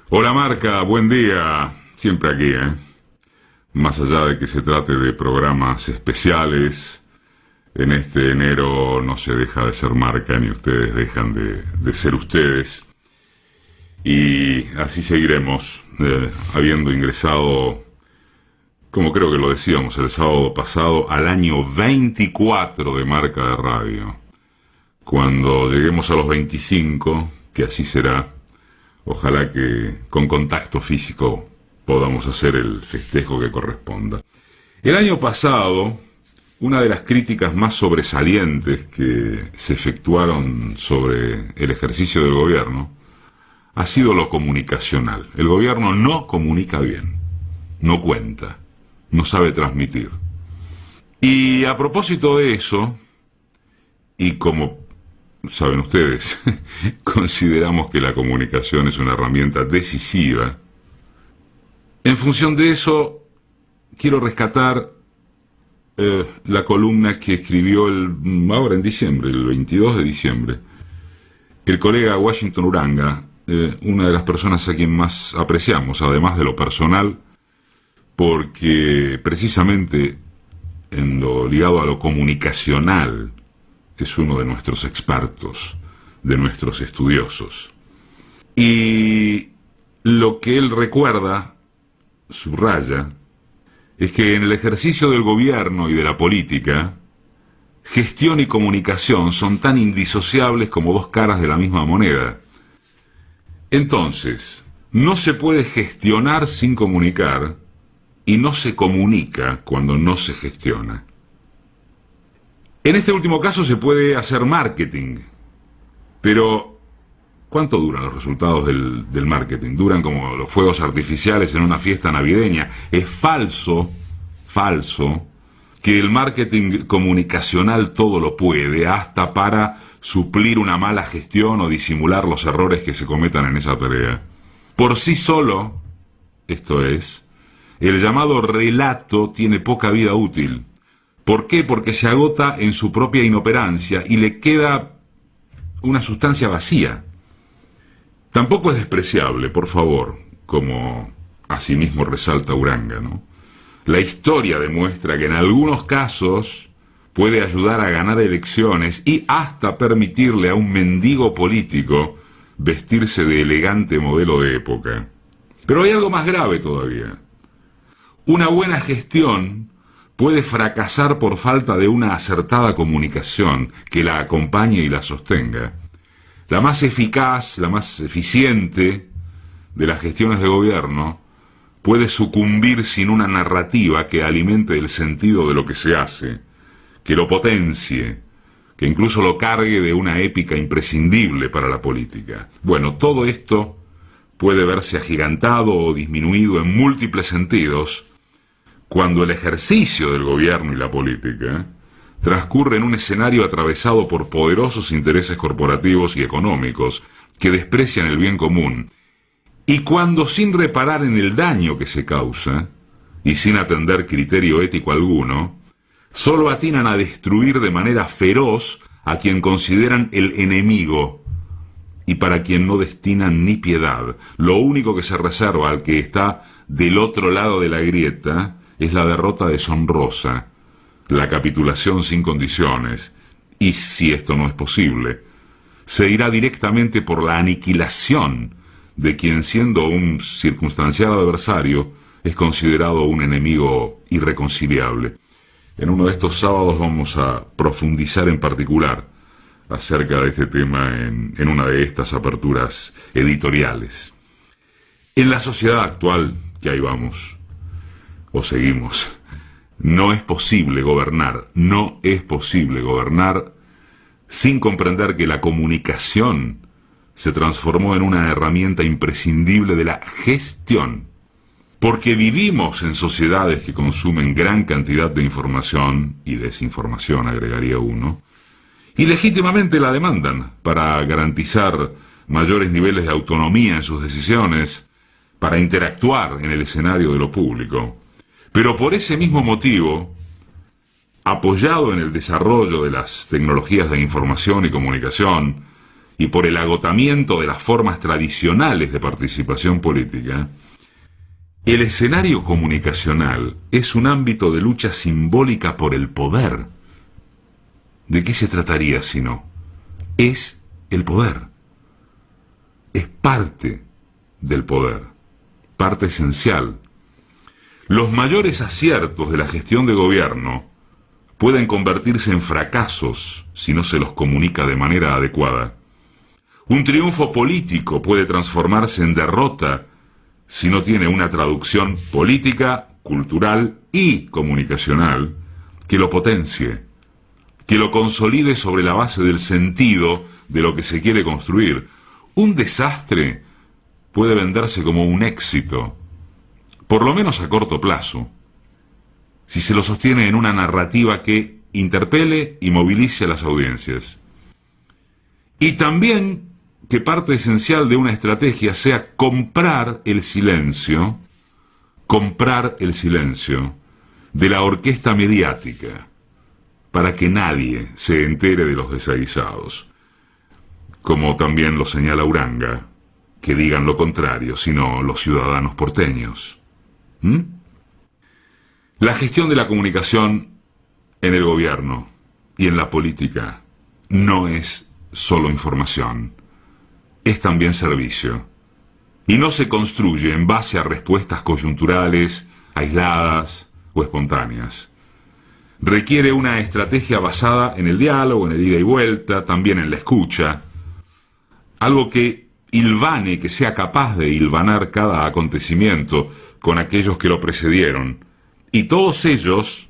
Hola Marca, buen día. Siempre aquí, ¿eh? Más allá de que se trate de programas especiales, en este enero no se deja de ser Marca ni ustedes dejan de ser ustedes. Y así seguiremos, habiendo ingresado, como creo que lo decíamos el sábado pasado, al año 24 de Marca de Radio. Cuando lleguemos a los 25, que así será, ojalá que con contacto físico podamos hacer el festejo que corresponda. El año pasado, una de las críticas más sobresalientes que se efectuaron sobre el ejercicio del gobierno ha sido lo comunicacional. El gobierno no comunica bien, no cuenta, no sabe transmitir. Y a propósito de eso, y como saben ustedes, consideramos que la comunicación es una herramienta decisiva. En función de eso, quiero rescatar la columna que escribió ahora en diciembre, el 22 de diciembre, el colega Washington Uranga, una de las personas a quien más apreciamos, además de lo personal, porque precisamente en lo ligado a lo comunicacional es uno de nuestros expertos, de nuestros estudiosos. Y lo que él recuerda, subraya, es que en el ejercicio del gobierno y de la política, gestión y comunicación son tan indisociables como dos caras de la misma moneda. Entonces, no se puede gestionar sin comunicar y no se comunica cuando no se gestiona. En este último caso se puede hacer marketing, pero ¿cuánto duran los resultados del marketing? Duran como los fuegos artificiales en una fiesta navideña. Es falso que el marketing comunicacional todo lo puede, hasta para suplir una mala gestión o disimular los errores que se cometan en esa tarea. Por sí solo, esto es, el llamado relato tiene poca vida útil. ¿Por qué? Porque se agota en su propia inoperancia y le queda una sustancia vacía. Tampoco es despreciable, por favor, como asimismo resalta Uranga, ¿no? La historia demuestra que en algunos casos puede ayudar a ganar elecciones y hasta permitirle a un mendigo político vestirse de elegante modelo de época. Pero hay algo más grave todavía. Una buena gestión puede fracasar por falta de una acertada comunicación que la acompañe y la sostenga. La más eficaz, la más eficiente de las gestiones de gobierno puede sucumbir sin una narrativa que alimente el sentido de lo que se hace, que lo potencie, que incluso lo cargue de una épica imprescindible para la política. Bueno, todo esto puede verse agigantado o disminuido en múltiples sentidos cuando el ejercicio del gobierno y la política transcurre en un escenario atravesado por poderosos intereses corporativos y económicos que desprecian el bien común, y cuando, sin reparar en el daño que se causa y sin atender criterio ético alguno, solo atinan a destruir de manera feroz a quien consideran el enemigo y para quien no destinan ni piedad. Lo único que se reserva al que está del otro lado de la grieta es la derrota deshonrosa, la capitulación sin condiciones, y si esto no es posible, se irá directamente por la aniquilación de quien, siendo un circunstancial adversario, es considerado un enemigo irreconciliable. En uno de estos sábados vamos a profundizar en particular acerca de este tema en una de estas aperturas editoriales. En la sociedad actual, que ahí vamos, o seguimos, no es posible gobernar sin comprender que la comunicación se transformó en una herramienta imprescindible de la gestión, porque vivimos en sociedades que consumen gran cantidad de información y desinformación, agregaría uno, y legítimamente la demandan para garantizar mayores niveles de autonomía en sus decisiones, para interactuar en el escenario de lo público. Pero por ese mismo motivo, apoyado en el desarrollo de las tecnologías de información y comunicación, y por el agotamiento de las formas tradicionales de participación política, el escenario comunicacional es un ámbito de lucha simbólica por el poder. ¿De qué se trataría si no? Es el poder. Es parte del poder, parte esencial. Los mayores aciertos de la gestión de gobierno pueden convertirse en fracasos si no se los comunica de manera adecuada. Un triunfo político puede transformarse en derrota si no tiene una traducción política, cultural y comunicacional que lo potencie, que lo consolide sobre la base del sentido de lo que se quiere construir. Un desastre puede venderse como un éxito, por lo menos a corto plazo, si se lo sostiene en una narrativa que interpele y movilice a las audiencias. Y también que parte esencial de una estrategia sea comprar el silencio de la orquesta mediática, para que nadie se entere de los desaguisados. Como también lo señala Uranga, que digan lo contrario, sino los ciudadanos porteños. La gestión de la comunicación en el gobierno y en la política no es solo información, es también servicio. Y no se construye en base a respuestas coyunturales, aisladas o espontáneas. Requiere una estrategia basada en el diálogo, en el ida y vuelta, también en la escucha. Algo que hilvane, que sea capaz de hilvanar cada acontecimiento con aquellos que lo precedieron, y todos ellos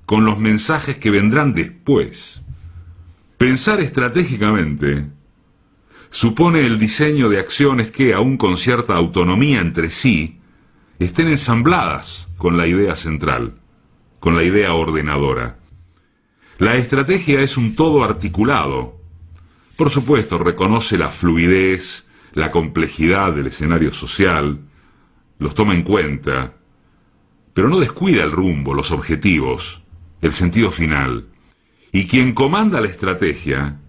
con los mensajes que vendrán después. Pensar estratégicamente supone el diseño de acciones que, aun con cierta autonomía entre sí, estén ensambladas con la idea central, con la idea ordenadora. La estrategia es un todo articulado. Por supuesto, reconoce la fluidez, la complejidad del escenario social, los toma en cuenta, pero no descuida el rumbo, los objetivos, el sentido final. Y quien comanda la estrategia,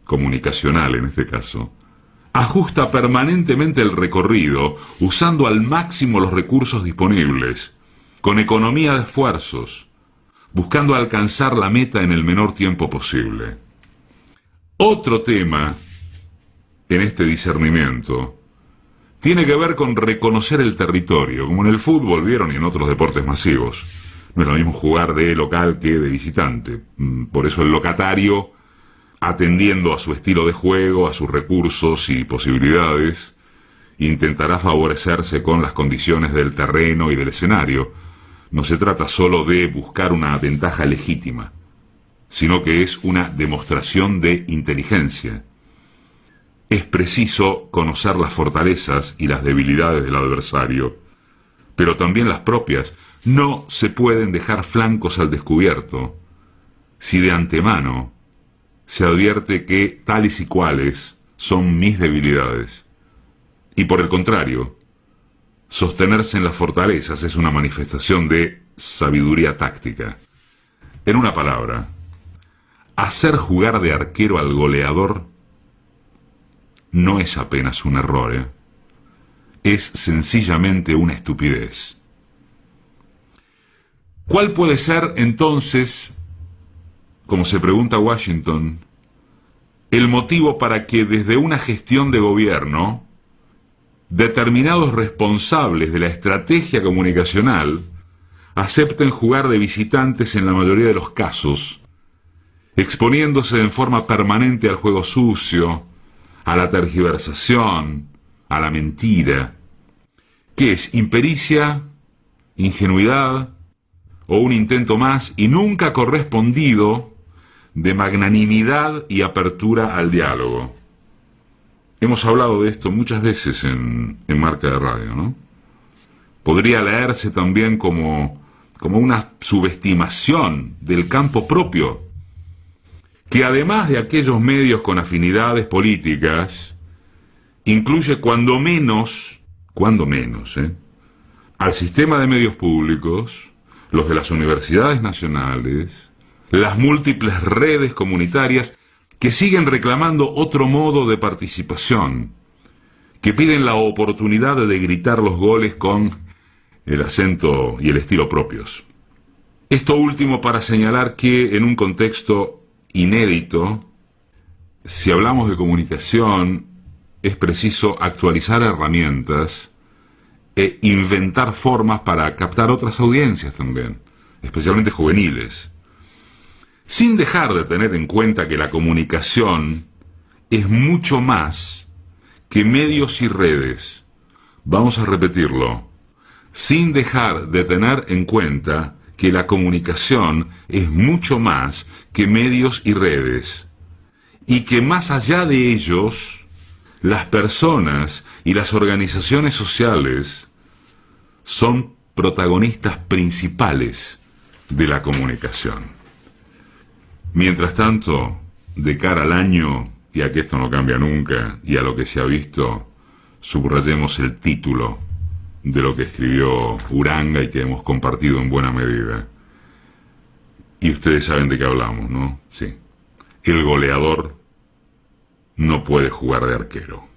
comunicacional en este caso, ajusta permanentemente el recorrido, usando al máximo los recursos disponibles, con economía de esfuerzos, buscando alcanzar la meta en el menor tiempo posible. Otro tema en este discernimiento tiene que ver con reconocer el territorio, como en el fútbol, vieron, y en otros deportes masivos. No es lo mismo jugar de local que de visitante. Por eso el locatario, atendiendo a su estilo de juego, a sus recursos y posibilidades, intentará favorecerse con las condiciones del terreno y del escenario. No se trata solo de buscar una ventaja legítima, sino que es una demostración de inteligencia. Es preciso conocer las fortalezas y las debilidades del adversario, pero también las propias. No se pueden dejar flancos al descubierto si de antemano se advierte que tales y cuales son mis debilidades. Y por el contrario, sostenerse en las fortalezas es una manifestación de sabiduría táctica. En una palabra, hacer jugar de arquero al goleador no es apenas un error, es sencillamente una estupidez. ¿Cuál puede ser entonces, como se pregunta Washington, el motivo para que desde una gestión de gobierno determinados responsables de la estrategia comunicacional acepten jugar de visitantes en la mayoría de los casos, exponiéndose en forma permanente al juego sucio, a la tergiversación, a la mentira? ¿Qué es? ¿Impericia? ¿Ingenuidad? ¿O un intento más y nunca correspondido de magnanimidad y apertura al diálogo? Hemos hablado de esto muchas veces en Marca de Radio, ¿no? Podría leerse también como una subestimación del campo propio, que además de aquellos medios con afinidades políticas, incluye cuando menos, al sistema de medios públicos, los de las universidades nacionales, las múltiples redes comunitarias, que siguen reclamando otro modo de participación, que piden la oportunidad de gritar los goles con el acento y el estilo propios. Esto último para señalar que en un contexto inédito, si hablamos de comunicación, es preciso actualizar herramientas e inventar formas para captar otras audiencias también, especialmente juveniles, sin dejar de tener en cuenta que la comunicación es mucho más que medios y redes. Vamos a repetirlo. Sin dejar de tener en cuenta que la comunicación es mucho más que medios y redes. Y que más allá de ellos, las personas y las organizaciones sociales son protagonistas principales de la comunicación. Mientras tanto, de cara al año, y a que esto no cambia nunca, y a lo que se ha visto, subrayemos el título de lo que escribió Uranga y que hemos compartido en buena medida. Y ustedes saben de qué hablamos, ¿no? Sí. El goleador no puede jugar de arquero.